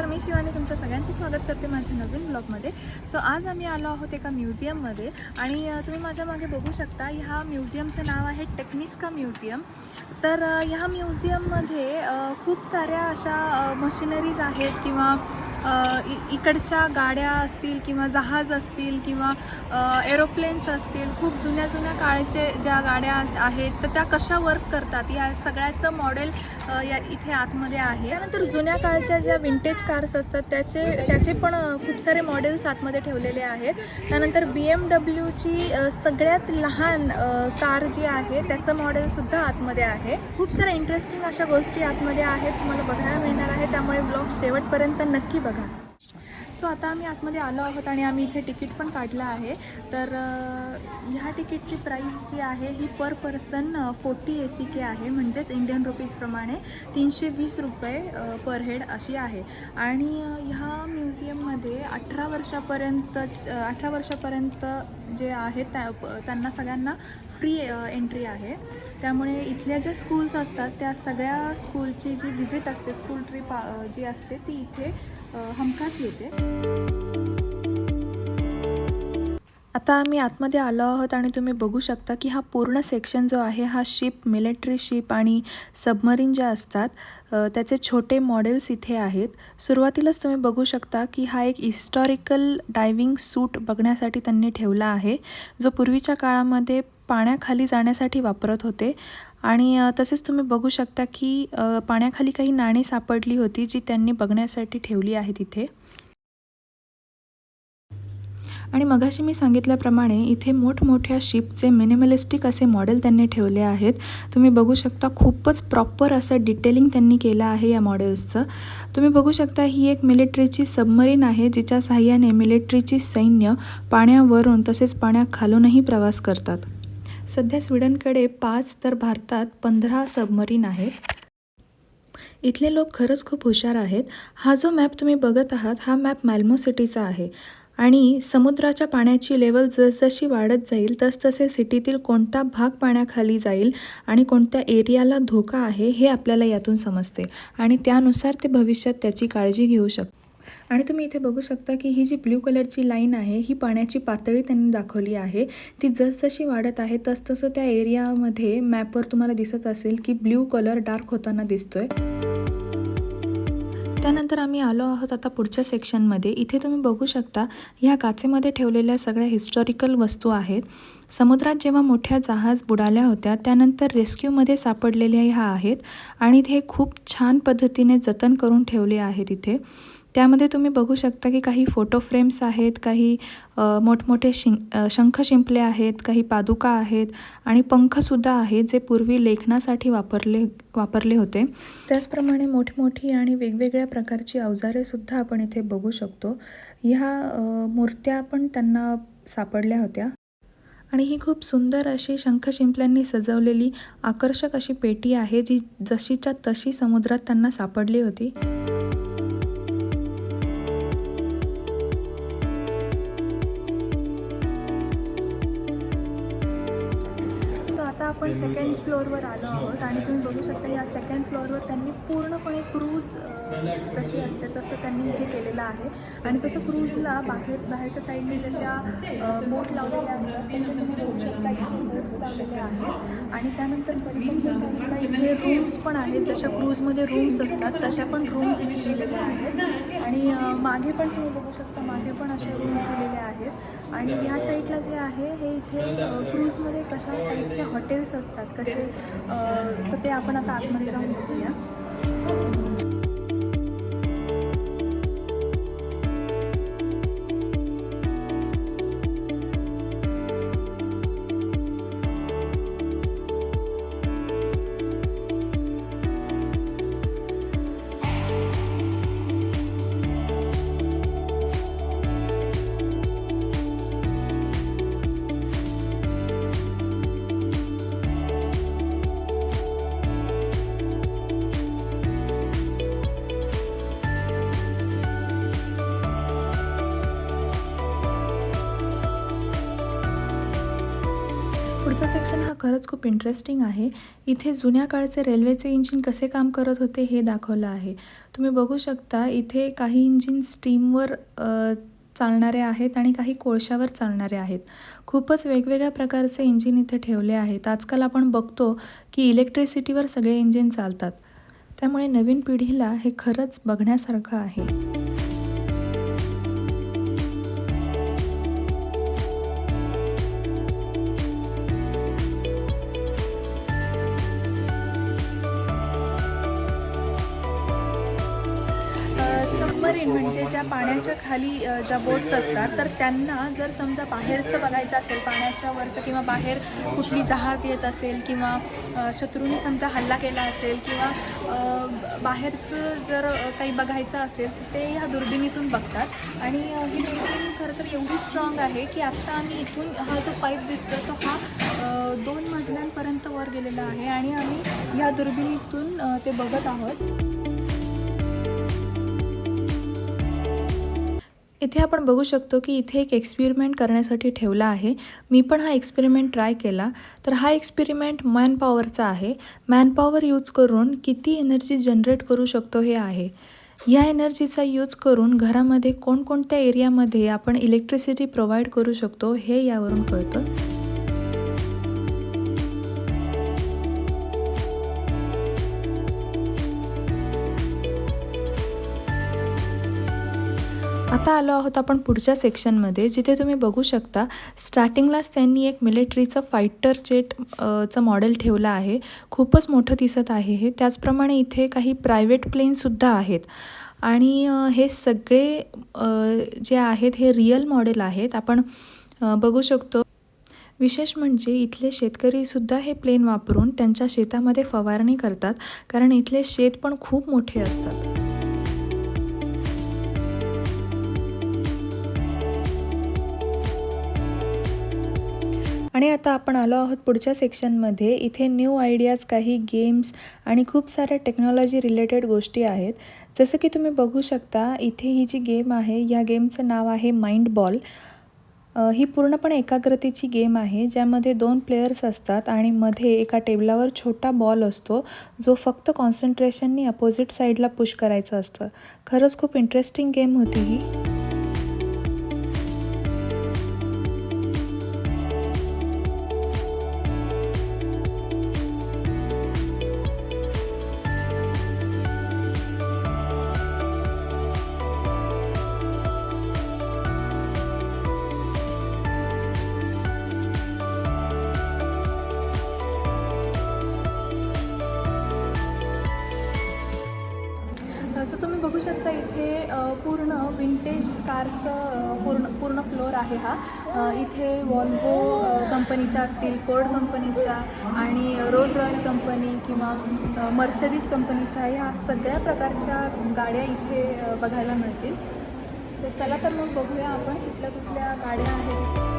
नमस्कार, मी शिवानी तुमच्या सगळ्यांचं स्वागत करते माझ्या नवीन ब्लॉगमध्ये. सो आज आम्ही आलो आहोत एका म्युझियममध्ये आणि तुम्ही माझ्या मागे बघू शकता. ह्या म्युझियमचं नाव आहे टेक्निस्का म्युझियम. तर ह्या म्युझियममध्ये खूप साऱ्या अशा मशिनरीज आहेत किंवा इकडच्या गाड्या असतील किंवा जहाज असतील किंवा एरोप्लेन्स असतील. खूप जुन्या जुन्या काळचे ज्या गाड्या आहेत तर त्या कशा वर्क करतात या सगळ्याचं मॉडेल या इथे आतमध्ये आहे. त्यानंतर जुन्या काळच्या ज्या विंटेज कार्स असतात त्याचे पण खूप सारे मॉडेल्स आतमध्ये ठेवलेले आहेत. त्यानंतर BMW सगळ्यात लहान कार जी आहे त्याचं मॉडेलसुद्धा आतमध्ये आहे. खूप साऱ्या इंटरेस्टिंग अशा गोष्टी आतमध्ये आहेत, तुम्हाला बघायला मिळणार आहे. त्यामुळे ब्लॉग शेवटपर्यंत नक्की बघा. सो आता आम्ही आतमध्ये आलो आहोत आणि आम्ही इथे तिकीट पण काढलं आहे. तर ह्या तिकीटची प्राईस जी आहे ही पर पर्सन 40 ACK आहे, म्हणजेच इंडियन रुपीजप्रमाणे 320 रुपये पर हेड अशी आहे. आणि ह्या म्युझियममध्ये 18 वर्षापर्यंत जे आहेत त्यांना सगळ्यांना फ्री एंट्री आहे. त्यामुळे इथल्या ज्या स्कूल्स असतात त्या सगळ्या स्कूलची जी व्हिजिट असते, स्कूल ट्रिप जी असते ती इथे हमखास येते. आता आम्ही आतमध्ये आलो आहोत आणि तुम्ही बघू शकता की हा पूर्ण सेक्शन जो आहे हा शिप, मिलिटरी शिप आणि सबमरीन ज्या असतात त्याचे छोटे मॉडेल्स इथे आहेत. सुरुवातीलाच तुम्ही बघू शकता की हा एक हिस्टॉरिकल डायव्हिंग सूट बघण्यासाठी त्यांनी ठेवला आहे, जो पूर्वीच्या काळामध्ये पाण्याखाली जाण्यासाठी वापरत होते. आणि तसेच तुम्ही बघू शकता की पाण्याखाली काही नाणी सापडली होती जी त्यांनी बघण्यासाठी ठेवली आहे तिथे. आणि मगाशी मी सांगितल्याप्रमाणे इथे मोठमोठ्या शिपचे मिनिमलिस्टिक असे मॉडेल त्यांनी ठेवले आहेत. तुम्ही बघू शकता खूपच प्रॉपर असं डिटेलिंग त्यांनी केलं आहे या मॉडेल्सचं. तुम्ही बघू शकता ही एक मिलिटरीची सबमरीन आहे जिच्या साहाय्याने मिलिटरीची सैन्य पाण्यावरून तसेच पाण्याखालूनही प्रवास करतात. सध्या स्वीडनकडे 5 तर भारतात 15 सबमरीन आहेत. इथले लोक खरंच खूप हुशार आहेत. हा जो मॅप तुम्ही बघत आहात हा मॅप माल्मो सिटीचा आहे आणि समुद्राच्या पाण्याची लेवल जसजशी वाढत जाईल तसतसे सिटीतील कोणता भाग पाण्याखाली जाईल आणि कोणत्या एरियाला धोका आहे हे आपल्याला यातून समजते आणि त्यानुसार ते भविष्यात त्याची काळजी घेऊ शकतात. आणि तुम्ही इथे बघू शकता की ही जी ब्ल्यू कलरची लाईन आहे ही पाण्याची पातळी त्यांनी दाखवली आहे. ती जसजशी वाढत आहे तसतसं त्या एरियामध्ये मॅपवर तुम्हाला दिसत असेल की ब्ल्यू कलर डार्क होताना दिसतोय. त्यानंतर आम्ही आलो आहोत आता पुढच्या सेक्शनमध्ये. इथे तुम्ही बघू शकता ह्या काचेमध्ये ठेवलेल्या सगळ्या हिस्टॉरिकल वस्तू आहेत. समुद्रात जेव्हा मोठ्या जहाज बुडाल्या होत्या त्यानंतर रेस्क्यूमध्ये सापडलेल्या ह्या आहेत आणि ते खूप छान पद्धतीने जतन करून ठेवले आहेत इथे. त्यामध्ये तुम्ही बघू शकता की काही फोटो फ्रेम्स आहेत, काही मोठमोठे शंख शिंपले आहेत, काही पादुका आहेत आणि पंखसुद्धा आहेत जे पूर्वी लेखनासाठी वापरले होते. त्याचप्रमाणे मोठी आणि वेगवेगळ्या प्रकारची अवजारेसुद्धा आपण इथे बघू शकतो. ह्या मूर्त्या पण त्यांना सापडल्या होत्या. आणि ही खूप सुंदर अशी शंख शिंपल्यांनी सजवलेली आकर्षक अशी पेटी आहे जी जशीच्या तशी समुद्रात त्यांना सापडली होती. आता आपण सेकंड फ्लोअरवर आलो आहोत आणि तुम्ही बघू शकता या सेकंड फ्लोअरवर त्यांनी पूर्णपणे क्रूज जशी असते तसं त्यांनी इथे केलेलं आहे. आणि जसं क्रूजला बाहेरच्या साईडने जशा बोट लावलेल्या असतात तसे तुम्ही बघू शकता इथे बोट्स लावलेले आहेत. आणि त्यानंतर पलीकडच्या साईडला इथे रूम्स पण आहेत, जशा क्रूजमध्ये रूम्स असतात तशा पण रूम्स इथे दिलेल्या आहेत. आणि मागे पण तुम्ही बघू शकता, मागे पण अशा रूम्स दिलेल्या आहेत. आणि ह्या साईडला जे आहे हे इथे क्रूजमध्ये कशा टाईपचे हॉटेल्स असतात कसे, तर ते आपण आता आतमध्ये जाऊन बघूया. पुढचा सेक्शन हा खरंच खूप इंटरेस्टिंग आहे. इथे जुन्या काळचे रेल्वेचे इंजिन कसे काम करत होते हे दाखवलं आहे. तुम्ही बघू शकता इथे काही इंजिन स्टीमवर चालणारे आहेत आणि काही कोळशावर चालणारे आहेत. खूपच वेगवेगळ्या प्रकारचे इंजिन इथे ठेवले आहेत. आजकाल आपण बघतो की इलेक्ट्रिसिटीवर सगळे इंजिन चालतात. त्यामुळे नवीन पिढीला हे खरंच बघण्यासारखं आहे. सबमरीन म्हणजे ज्या पाण्याच्या खाली ज्या बोट्स असतात, तर त्यांना जर समजा बाहेरचं बघायचं असेल, पाण्याच्या वरचं किंवा बाहेर कुठली जहाज येत असेल किंवा शत्रूंनी समजा हल्ला केला असेल किंवा बाहेरचं जर काही बघायचं असेल तर ते ह्या दुर्बिणीतून बघतात. आणि ही दुर्बीण खरं तर एवढी स्ट्रॉंग आहे की आत्ता आम्ही इथून हा जो पाईप दिसतो तो हा 2 मजल्यांपर्यंत वर गेलेला आहे आणि आम्ही ह्या दुर्बिणीतून ते बघत आहोत. इथे आपण बघू शकतो की इथे एक एक्सपेरिमेंट करण्यासाठी ठेवला आहे. मी पण हा एक्सपेरिमेंट ट्राय केला. तर हा एक्सपेरिमेंट मॅनपॉवरचा आहे. मॅनपॉवर यूज करून किती एनर्जी जनरेट करू शकतो हे आहे. या एनर्जीचा यूज करून घरामध्ये कोणकोणत्या एरियामध्ये आपण इलेक्ट्रिसिटी प्रोव्हाइड करू शकतो हे यावरून कळतं. आता आलो आहोत आपण पुढच्या सेक्शनमध्ये, जिथे तुम्ही बघू शकता स्टार्टिंगलाच त्यांनी एक मिलिटरीचं फायटर जेट चं मॉडेल ठेवलं आहे. खूपच मोठं दिसत आहे हे. त्याचप्रमाणे इथे काही प्रायव्हेट प्लेनसुद्धा आहेत आणि हे सगळे जे आहेत हे रिअल मॉडेल आहेत. आपण बघू शकतो. विशेष म्हणजे इथले शेतकरीसुद्धा हे प्लेन वापरून त्यांच्या शेतामध्ये फवारणी करतात, कारण इथले शेत पण खूप मोठे असतात. आणि आता आपण आलो आहोत पुढच्या सेक्शनमध्ये. इथे न्यू आयडियाज, काही गेम्स आणि खूप साऱ्या टेक्नॉलॉजी रिलेटेड गोष्टी आहेत. जसं की तुम्ही बघू शकता इथे ही जी गेम आहे, या गेमचं नाव आहे माइंड बॉल. ही पूर्णपणे एकाग्रतेची गेम आहे, ज्यामध्ये 2 प्लेयर्स असतात आणि मध्ये एका टेबलावर छोटा बॉल असतो, जो फक्त कॉन्सन्ट्रेशननी अपोजिट साईडला पुश करायचं असतं. खरंच खूप इंटरेस्टिंग गेम होती ही. सो तुम्ही बघू शकता इथे पूर्ण विंटेज कारचं पूर्ण फ्लोअर आहे हा. इथे वॉल्वो कंपनीच्या असतील, फोर्ड कंपनीच्या आणि रोज रॉयल कंपनी किंवा मर्सेडीज कंपनीच्या ह्या सगळ्या प्रकारच्या गाड्या इथे बघायला मिळतील. सो चला तर मग बघूया आपण कुठल्या कुठल्या गाड्या आहेत.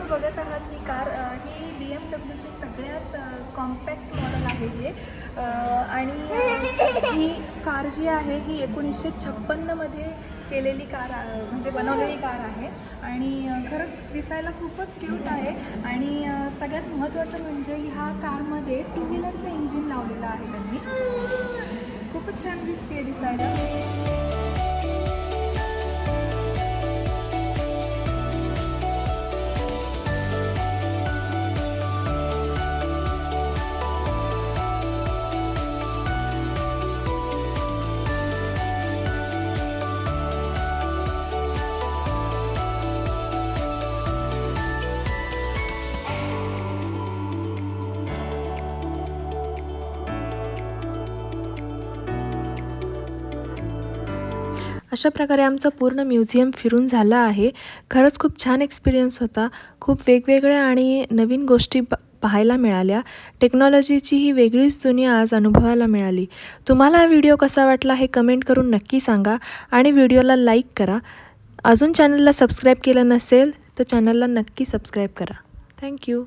बघत आहात ही कार, ही BMWची सगळ्यात कॉम्पॅक्ट मॉडेल आहे हे. आणि ही कार जी आहे ही 1956मध्ये केलेली कार, म्हणजे बनवलेली कार आहे आणि खरंच दिसायला खूपच क्यूट आहे. आणि सगळ्यात महत्त्वाचं म्हणजे ह्या कारमध्ये 2 व्हीलरचं इंजिन लावलेलं आहे त्यांनी. खूपच छान दिसते दिसायला. अशा प्रकारे आमचं पूर्ण म्युझियम फिरून झालं आहे. खरंच खूप छान एक्सपिरियन्स होता. खूप वेगवेगळ्या आणि नवीन गोष्टी पाहायला मिळाल्या. टेक्नॉलॉजीची ही वेगळीच दुनिया आज अनुभवायला मिळाली. तुम्हाला हा व्हिडिओ कसा वाटला हे कमेंट करून नक्की सांगा आणि व्हिडिओला लाईक करा. अजून चॅनलला सबस्क्राईब केलं नसेल तर चॅनलला नक्की सबस्क्राईब करा. थँक्यू.